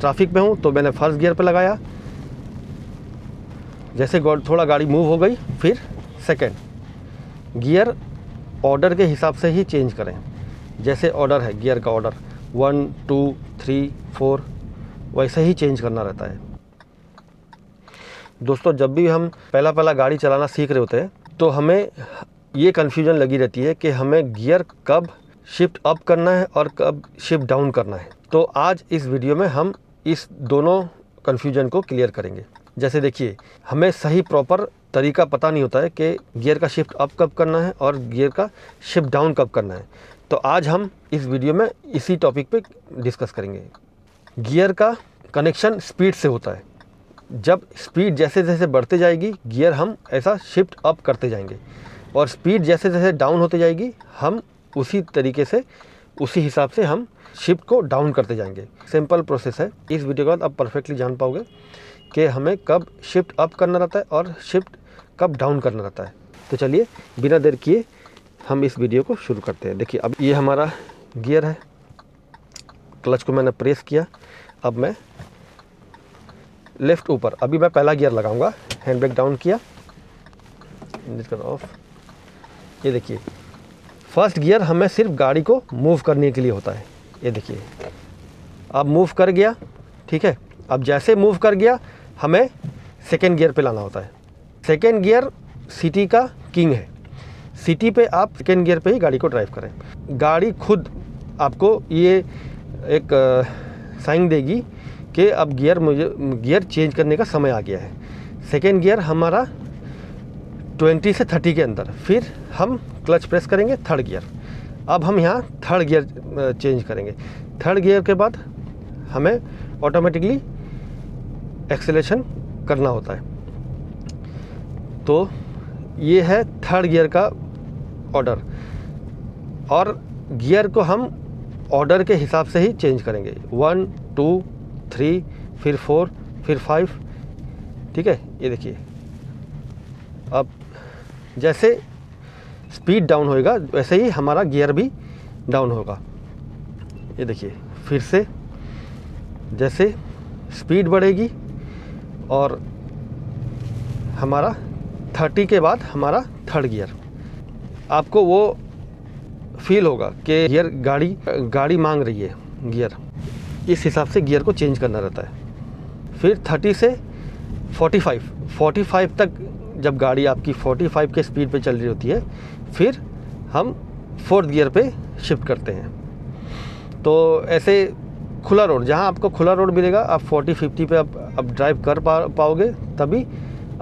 Traffic में हूँ तो मैंने फर्स्ट गियर पे लगाया, जैसे थोड़ा गाड़ी मूव हो गई फिर सेकंड गियर ऑर्डर के हिसाब से ही चेंज करें। जैसे ऑर्डर है गियर का ऑर्डर 1 2 3 4 वैसे ही चेंज करना रहता है। दोस्तों जब भी हम पहला गाड़ी चलाना सीख रहे होते हैं तो हमें ये कन्फ्यूजन लगी रहती है कि हमें गियर कब शिफ्ट अप करना है और कब शिफ्ट डाउन करना है। तो आज इस वीडियो में हम इस दोनों कन्फ्यूजन को क्लियर करेंगे। जैसे देखिए, हमें सही प्रॉपर तरीका पता नहीं होता है कि गियर का शिफ्ट अप कब करना है और गियर का शिफ्ट डाउन कब करना है। तो आज हम इस वीडियो में इसी टॉपिक पे डिस्कस करेंगे। गियर का कनेक्शन स्पीड से होता है। जब स्पीड जैसे जैसे बढ़ते जाएगी गियर हम ऐसा शिफ्ट अप करते जाएंगे, और स्पीड जैसे जैसे डाउन होते जाएगी हम उसी तरीके से उसी हिसाब से हम शिफ्ट को डाउन करते जाएंगे। सिंपल प्रोसेस है। इस वीडियो के बाद आप परफेक्टली जान पाओगे कि हमें कब शिफ्ट अप करना रहता है और शिफ्ट कब डाउन करना रहता है। तो चलिए बिना देर किए हम इस वीडियो को शुरू करते हैं। देखिए, अब ये हमारा गियर है, क्लच को मैंने प्रेस किया, अब मैं लेफ़्ट ऊपर, अभी मैं पहला गियर लगाऊंगा, हैंड ब्रेक डाउन किया, ऑफ। ये देखिए, फर्स्ट गियर हमें सिर्फ गाड़ी को मूव करने के लिए होता है। ये देखिए अब मूव कर गया, ठीक है। अब जैसे मूव कर गया हमें सेकेंड गियर पे लाना होता है। सेकेंड गियर सिटी का किंग है। सिटी पे आप सेकेंड गियर पे ही गाड़ी को ड्राइव करें। गाड़ी खुद आपको ये एक साइन देगी कि अब गियर चेंज करने का समय आ गया है। सेकेंड गियर हमारा 20 से 30 के अंदर, फिर हम क्लच प्रेस करेंगे थर्ड गियर। अब हम यहाँ थर्ड गियर चेंज करेंगे। थर्ड गियर के बाद हमें ऑटोमेटिकली एक्सेलेरेशन करना होता है। तो ये है थर्ड गियर का ऑर्डर, और गियर को हम ऑर्डर के हिसाब से ही चेंज करेंगे। 1 2 3 फिर 4 फिर 5, ठीक है। ये देखिए, अब जैसे स्पीड डाउन होएगा वैसे ही हमारा गियर भी डाउन होगा। ये देखिए, फिर से जैसे स्पीड बढ़ेगी और हमारा 30 के बाद हमारा थर्ड गियर, आपको वो फील होगा कि गियर गाड़ी मांग रही है गियर, इस हिसाब से गियर को चेंज करना रहता है। फिर 30 से 45 तक जब गाड़ी आपकी 45 के स्पीड पे चल रही होती है फिर हम फोर्थ गियर पे शिफ्ट करते हैं। तो ऐसे खुला रोड, जहाँ आपको खुला रोड मिलेगा आप 40-50 पे आप ड्राइव कर पाओगे, तभी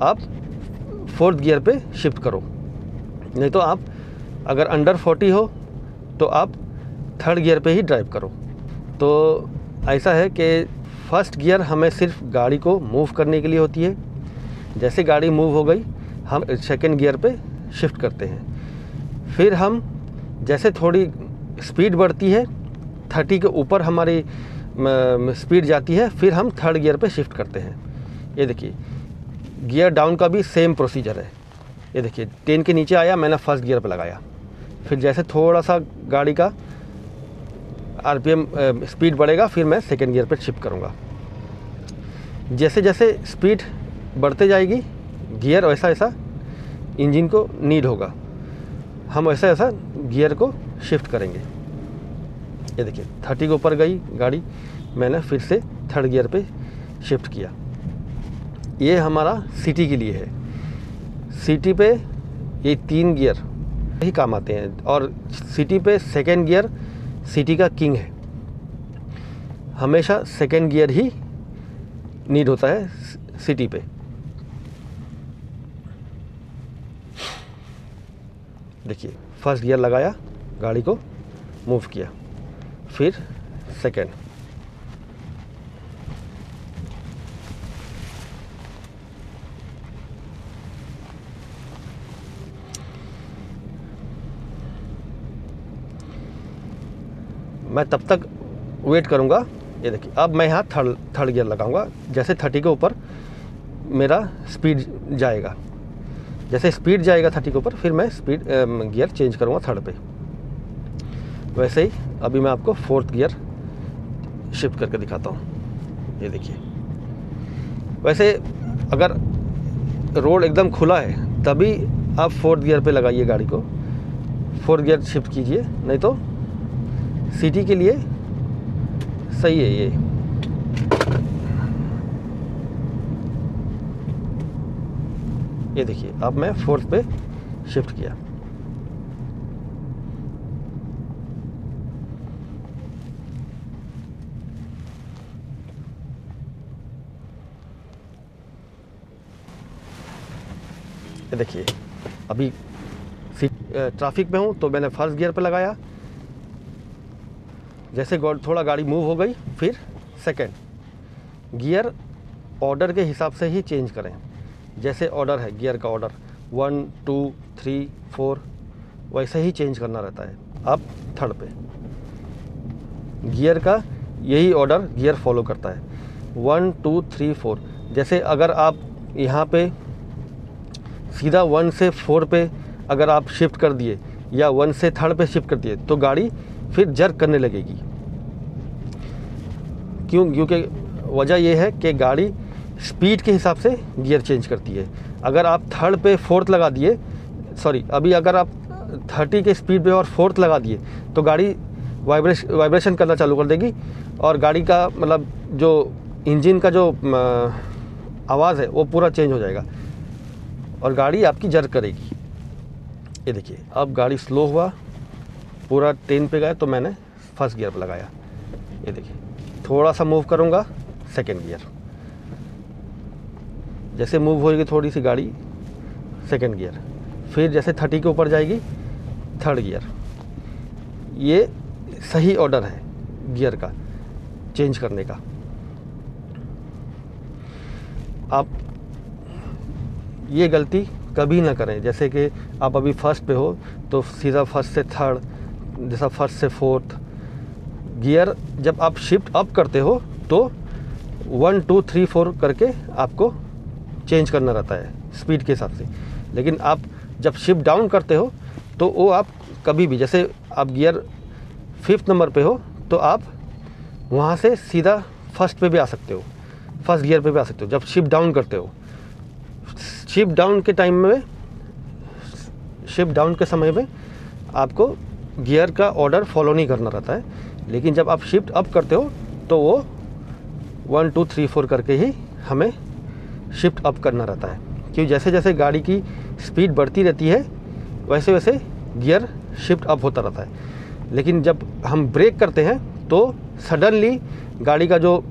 आप फोर्थ गियर पे शिफ्ट करो। नहीं तो आप अगर अंडर 40 हो तो आप थर्ड गियर पे ही ड्राइव करो। तो ऐसा है कि फर्स्ट गियर हमें सिर्फ गाड़ी को मूव करने के लिए होती है। जैसे गाड़ी मूव हो गई हम सेकेंड गियर पे शिफ्ट करते हैं। फिर हम जैसे थोड़ी स्पीड बढ़ती है, 30 के ऊपर हमारी स्पीड जाती है, फिर हम थर्ड गियर पे शिफ्ट करते हैं। ये देखिए, गियर डाउन का भी सेम प्रोसीजर है। ये देखिए, 10 के नीचे आया, मैंने फर्स्ट गियर पे लगाया। फिर जैसे थोड़ा सा गाड़ी का आरपीएम स्पीड बढ़ेगा फिर मैं सेकेंड गियर पे शिफ्ट करूँगा। जैसे जैसे स्पीड बढ़ते जाएगी गियर वैसा ऐसा इंजन को नीड होगा, हम ऐसा ऐसा गियर को शिफ्ट करेंगे। ये देखिए, 30 के ऊपर गई गाड़ी, मैंने फिर से थर्ड गियर पे शिफ्ट किया। ये हमारा सिटी के लिए है। सिटी पे ये 3 गियर ही काम आते हैं, और सिटी पे सेकेंड गियर सिटी का किंग है। हमेशा सेकेंड गियर ही नीड होता है सिटी पे। देखिए, फर्स्ट गियर लगाया, गाड़ी को मूव किया, फिर सेकेंड। मैं तब तक वेट करूंगा। ये देखिए, अब मैं यहाँ थर्ड गियर लगाऊंगा। जैसे 30 के ऊपर मेरा स्पीड जाएगा, जैसे स्पीड जाएगा 30 के ऊपर फिर मैं स्पीड गियर चेंज करूँगा थर्ड पे। वैसे ही अभी मैं आपको फोर्थ गियर शिफ्ट करके दिखाता हूँ। ये देखिए। वैसे अगर रोड एकदम खुला है तभी आप 4th गियर पे लगाइए गाड़ी को, 4th गियर शिफ्ट कीजिए, नहीं तो सिटी के लिए सही है ये देखिए। अब मैं 4th पे शिफ्ट किया। ये देखिए अभी ट्रैफिक में हूँ तो मैंने 1st गियर पे लगाया। जैसे थोड़ा गाड़ी मूव हो गई फिर 2nd गियर ऑर्डर के हिसाब से ही चेंज करें। जैसे ऑर्डर है गियर का ऑर्डर 1 2 3 4 वैसे ही चेंज करना रहता है। अब 3rd पे गियर का यही ऑर्डर गियर फॉलो करता है 1 2 3 4। जैसे अगर आप यहाँ पे सीधा 1 से 4 पे अगर आप शिफ्ट कर दिए या 1 से 3rd पे शिफ्ट कर दिए तो गाड़ी फिर जर्क करने लगेगी। क्योंकि वजह यह है कि गाड़ी स्पीड के हिसाब से गियर चेंज करती है। अगर आप 3rd पे 4th लगा दिए, अभी अगर आप 30 के स्पीड पे और 4th लगा दिए तो गाड़ी वाइब्रेशन करना चालू कर देगी और गाड़ी का मतलब जो इंजन का जो आवाज़ है वो पूरा चेंज हो जाएगा और गाड़ी आपकी जर्क करेगी। ये देखिए अब गाड़ी स्लो हुआ, पूरा 10 पे गया तो मैंने 1st गियर पे लगाया। ये देखिए थोड़ा सा मूव करूँगा 2nd गियर, जैसे मूव होगी थोड़ी सी गाड़ी 2nd गियर, फिर जैसे 30 के ऊपर जाएगी 3rd गियर। ये सही ऑर्डर है गियर का चेंज करने का। आप ये गलती कभी ना करें। जैसे कि आप अभी 1st पे हो तो सीधा 1st से 3rd, जैसा 1st से 4th गियर जब आप शिफ्ट अप करते हो तो 1 2 3 4 करके आपको चेंज करना रहता है स्पीड के हिसाब से। लेकिन आप जब शिफ्ट डाउन करते हो तो वो आप कभी भी, जैसे आप गियर 5th नंबर पे हो तो आप वहाँ से सीधा 1st पे भी आ सकते हो, 1st गियर पे भी आ सकते हो। जब शिफ्ट डाउन करते हो, शिफ्ट डाउन के टाइम में, शिफ्ट डाउन के समय में आपको गियर का ऑर्डर फॉलो नहीं करना रहता है। लेकिन जब आप शिफ्ट अप करते हो तो वो 1 2 3 4 करके ही हमें शिफ्ट अप करना रहता है। क्योंकि जैसे जैसे गाड़ी की स्पीड बढ़ती रहती है वैसे वैसे गियर शिफ्ट अप होता रहता है। लेकिन जब हम ब्रेक करते हैं तो सडनली गाड़ी का जो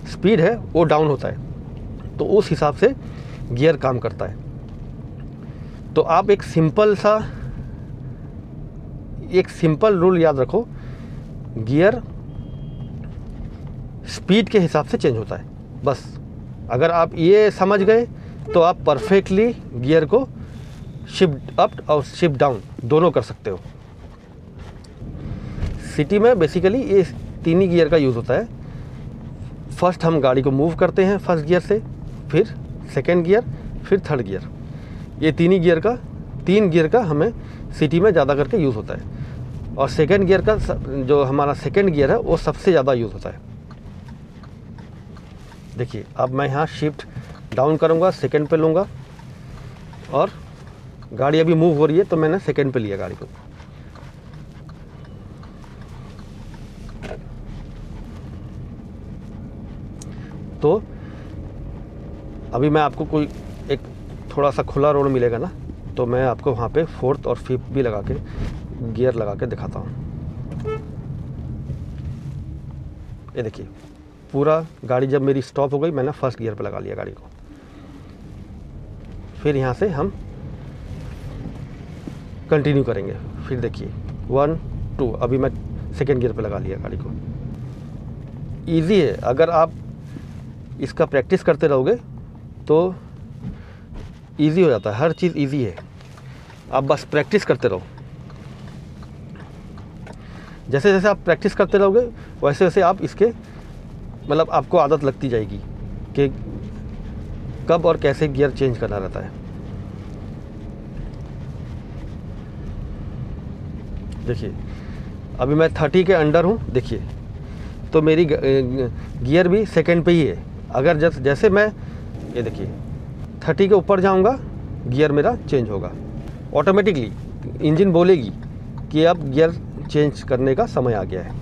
स्पीड है वो डाउन होता है, तो उस हिसाब से गियर काम करता है। तो आप एक सिंपल रूल याद रखो, गियर स्पीड के हिसाब से चेंज होता है बस। अगर आप ये समझ गए तो आप परफेक्टली गियर को शिफ्ट अप और शिफ्ट डाउन दोनों कर सकते हो। सिटी में बेसिकली ये 3 ही गियर का यूज़ होता है। फर्स्ट हम गाड़ी को मूव करते हैं 1st गियर से, फिर 2nd गियर, फिर 3rd गियर। ये 3 गियर का हमें सिटी में ज़्यादा करके यूज़ होता है। और 2nd गियर का जो हमारा 2nd गियर है वो सबसे ज़्यादा यूज़ होता है। देखिए अब मैं यहाँ शिफ्ट डाउन करूँगा, 2nd पे लूँगा और गाड़ी अभी मूव हो रही है तो मैंने 2nd पे लिया गाड़ी को। तो अभी मैं आपको कोई एक थोड़ा सा खुला रोड मिलेगा ना तो मैं आपको वहाँ पे 4th और 5th भी लगा के गियर लगा के दिखाता हूँ। ये देखिए पूरा गाड़ी जब मेरी स्टॉप हो गई मैंने 1st गियर पे लगा लिया गाड़ी को। फिर यहाँ से हम कंटिन्यू करेंगे। फिर देखिए 1 2, अभी मैं 2nd गियर पे लगा लिया गाड़ी को। ईज़ी है, अगर आप इसका प्रैक्टिस करते रहोगे तो ईज़ी हो जाता है। हर चीज़ ईज़ी है, आप बस प्रैक्टिस करते रहो। जैसे जैसे आप प्रैक्टिस करते रहोगे वैसे वैसे आप इसके मतलब आपको आदत लगती जाएगी कि कब और कैसे गियर चेंज करना रहता है। देखिए अभी मैं 30 के अंडर हूँ। देखिए तो मेरी गियर भी सेकंड पे ही है। अगर जैसे मैं ये देखिए 30 के ऊपर जाऊंगा, गियर मेरा चेंज होगा ऑटोमेटिकली। इंजन बोलेगी कि अब गियर चेंज करने का समय आ गया है।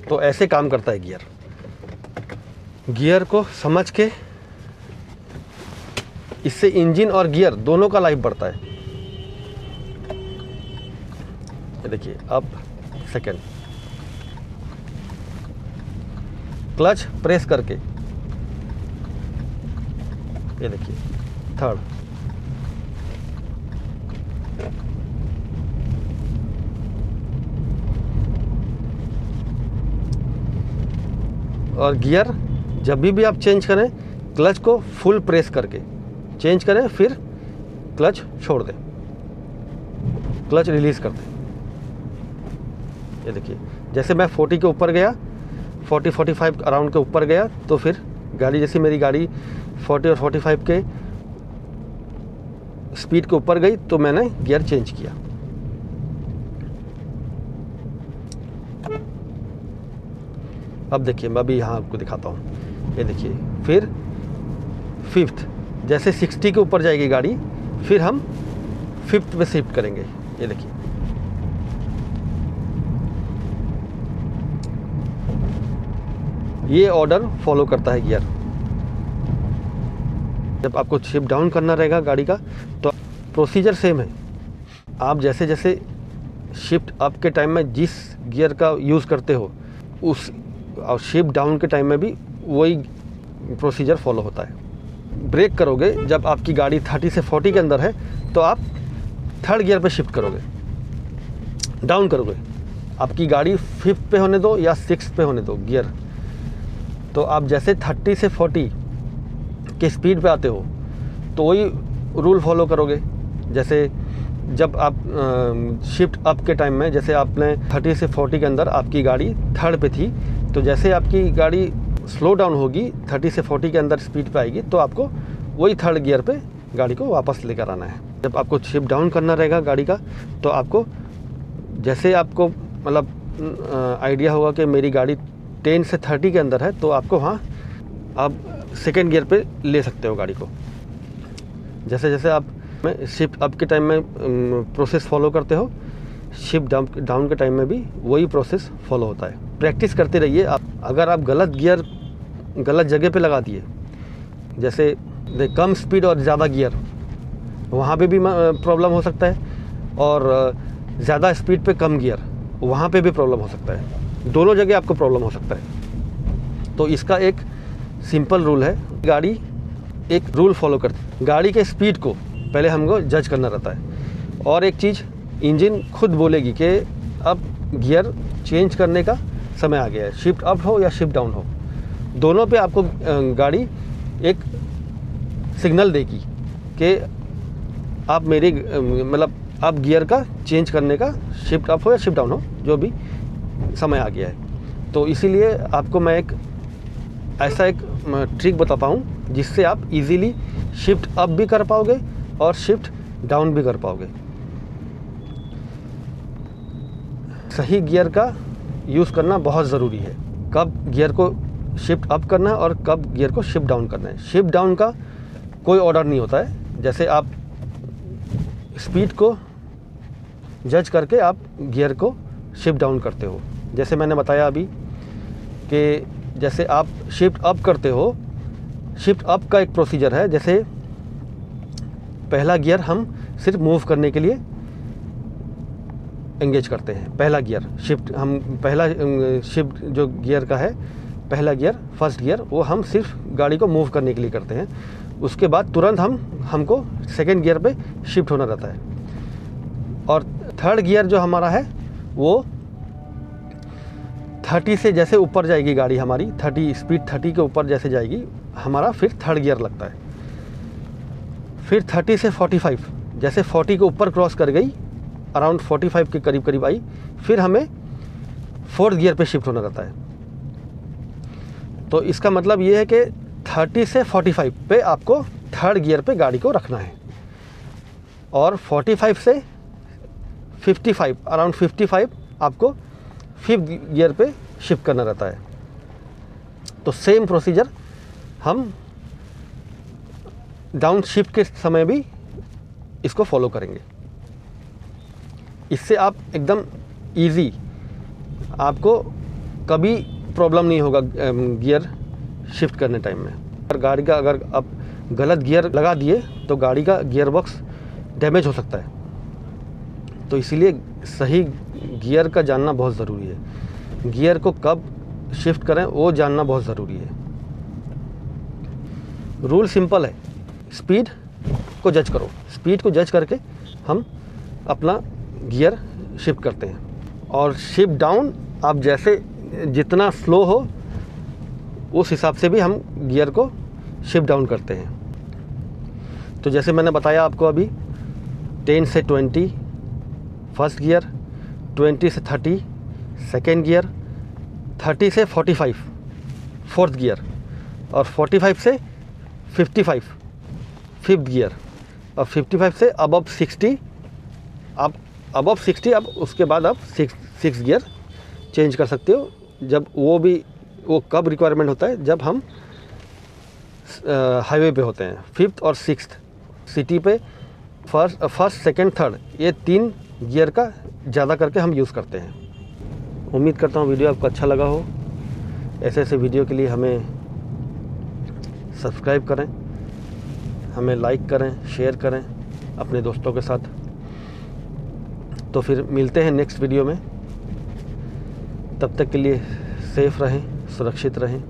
तो ऐसे काम करता है गियर। गियर को समझ के, इससे इंजन और गियर दोनों का लाइफ बढ़ता है। ये देखिए अब सेकंड, क्लच प्रेस करके, ये देखिए थर्ड, और गियर जब भी आप चेंज करें क्लच को फुल प्रेस करके चेंज करें, फिर क्लच छोड़ दें, क्लच रिलीज़ कर दें। ये देखिए जैसे मैं 40 के ऊपर गया, 40-45 अराउंड के ऊपर गया, तो फिर गाड़ी, जैसे मेरी गाड़ी 40 और 45 के स्पीड के ऊपर गई तो मैंने गियर चेंज किया। अब देखिए मैं अभी यहाँ आपको दिखाता हूँ। ये देखिए फिर फिफ्थ, जैसे 60 के ऊपर जाएगी गाड़ी, फिर हम फिफ्थ में शिफ्ट करेंगे। ये देखिए ये ऑर्डर फॉलो करता है गियर। जब आपको शिफ्ट डाउन करना रहेगा गाड़ी का तो प्रोसीजर सेम है। आप जैसे जैसे शिफ्ट अप के टाइम में जिस गियर का यूज़ करते हो, उस और शिफ्ट डाउन के टाइम में भी वही प्रोसीजर फॉलो होता है। ब्रेक करोगे जब आपकी गाड़ी 30 से 40 के अंदर है तो आप थर्ड गियर पे शिफ्ट करोगे, डाउन करोगे। आपकी गाड़ी 5th पे होने दो या 6th पे होने दो गियर, तो आप जैसे 30 से 40 के स्पीड पे आते हो तो वही रूल फॉलो करोगे। जैसे जब आप शिफ्ट अप के टाइम में, जैसे आपने 30 से 40 के अंदर आपकी गाड़ी थर्ड पे थी, तो जैसे आपकी गाड़ी स्लो डाउन होगी 30 से 40 के अंदर स्पीड पे आएगी तो आपको वही थर्ड गियर पे गाड़ी को वापस लेकर आना है। जब आपको शिफ्ट डाउन करना रहेगा गाड़ी का तो आपको, जैसे आपको मतलब आइडिया होगा कि मेरी गाड़ी 10 से 30 के अंदर है, तो आपको वहाँ आप सेकेंड गियर पे ले सकते हो गाड़ी को। जैसे जैसे आप शिफ्ट अप के टाइम में प्रोसेस फॉलो करते हो, शिफ्ट डाउन के टाइम में भी वही प्रोसेस फॉलो होता है। प्रैक्टिस करते रहिए। आप अगर आप गलत गियर गलत जगह पे लगा दिए, जैसे कम स्पीड और ज़्यादा गियर, वहाँ पे भी प्रॉब्लम हो सकता है, और ज़्यादा स्पीड पे कम गियर, वहाँ पे भी प्रॉब्लम हो सकता है। दोनों जगह आपको प्रॉब्लम हो सकता है। तो इसका एक सिंपल रूल है। गाड़ी एक रूल फॉलो करती है। गाड़ी के स्पीड को पहले हमको जज करना रहता है, और एक चीज़ इंजन खुद बोलेगी कि अब गियर चेंज करने का समय आ गया है। शिफ्ट अप हो या शिफ्ट डाउन हो, दोनों पे आपको गाड़ी एक सिग्नल देगी कि आप मेरी मतलब आप गियर का चेंज करने का, शिफ्ट अप हो या शिफ्ट डाउन हो, जो भी समय आ गया है। तो इसीलिए आपको मैं एक ऐसा एक ट्रिक बताता हूँ जिससे आप इजीली शिफ्ट अप भी कर पाओगे और शिफ्ट डाउन भी कर पाओगे। सही गियर का यूज़ करना बहुत ज़रूरी है। कब गियर को शिफ्ट अप करना है और कब गियर को शिफ्ट डाउन करना है। शिफ्ट डाउन का कोई ऑर्डर नहीं होता है। जैसे आप स्पीड को जज करके आप गियर को शिफ्ट डाउन करते हो। जैसे मैंने बताया अभी कि जैसे आप शिफ्ट अप करते हो, शिफ्ट अप का एक प्रोसीजर है। जैसे पहला गियर हम सिर्फ मूव करने के लिए एंगेज करते हैं। पहला गियर शिफ्ट, हम पहला शिफ्ट जो गियर का है, पहला गियर, फर्स्ट गियर, वो हम सिर्फ गाड़ी को मूव करने के लिए करते हैं। उसके बाद तुरंत हमको सेकेंड गियर पे शिफ्ट होना रहता है। और थर्ड गियर जो हमारा है वो 30 से जैसे ऊपर जाएगी गाड़ी हमारी, 30 स्पीड 30 के ऊपर जैसे जाएगी, हमारा फिर थर्ड गियर लगता है। फिर 30 से 45, जैसे 40 के ऊपर क्रॉस कर गई, अराउंड 45 के करीब करीब आई, फिर हमें फोर्थ गियर पे शिफ्ट होना रहता है। तो इसका मतलब ये है कि 30 से 45 पे आपको थर्ड गियर पे गाड़ी को रखना है, और 45 से 55, अराउंड 55 आपको फिफ्थ गियर पे शिफ्ट करना रहता है। तो सेम प्रोसीजर हम डाउन शिफ्ट के समय भी इसको फॉलो करेंगे। इससे आप एकदम इजी, आपको कभी प्रॉब्लम नहीं होगा गियर शिफ्ट करने टाइम में। अगर गाड़ी का अगर आप गलत गियर लगा दिए तो गाड़ी का गियर बॉक्स डैमेज हो सकता है। तो इसीलिए सही गियर का जानना बहुत ज़रूरी है। गियर को कब शिफ्ट करें वो जानना बहुत ज़रूरी है। रूल सिंपल है, स्पीड को जज करो, स्पीड को जज करके हम अपना गियर शिफ्ट करते हैं। और शिफ्ट डाउन आप जैसे जितना स्लो हो उस हिसाब से भी हम गियर को शिफ्ट डाउन करते हैं। तो जैसे मैंने बताया आपको अभी 10 से 20 फर्स्ट गियर, 20 से 30 सेकेंड गियर, 30 से 45 फोर्थ गियर और 45 से 55 फिफ्थ गियर और 55 से अबव 60 आप अबव 60 अब उसके बाद आप सिक्स गियर चेंज कर सकते हो। जब वो कब रिक्वायरमेंट होता है, जब हम हाईवे पे होते हैं। फिफ्थ और सिक्स्थ सिटी पे फर्स्ट सेकंड थर्ड ये 3 गियर का ज़्यादा करके हम यूज़ करते हैं। उम्मीद करता हूँ वीडियो आपको अच्छा लगा हो। ऐसे वीडियो के लिए हमें सब्सक्राइब करें, हमें लाइक करें, शेयर करें अपने दोस्तों के साथ। तो फिर मिलते हैं नेक्स्ट वीडियो में। तब तक के लिए सेफ रहें, सुरक्षित रहें।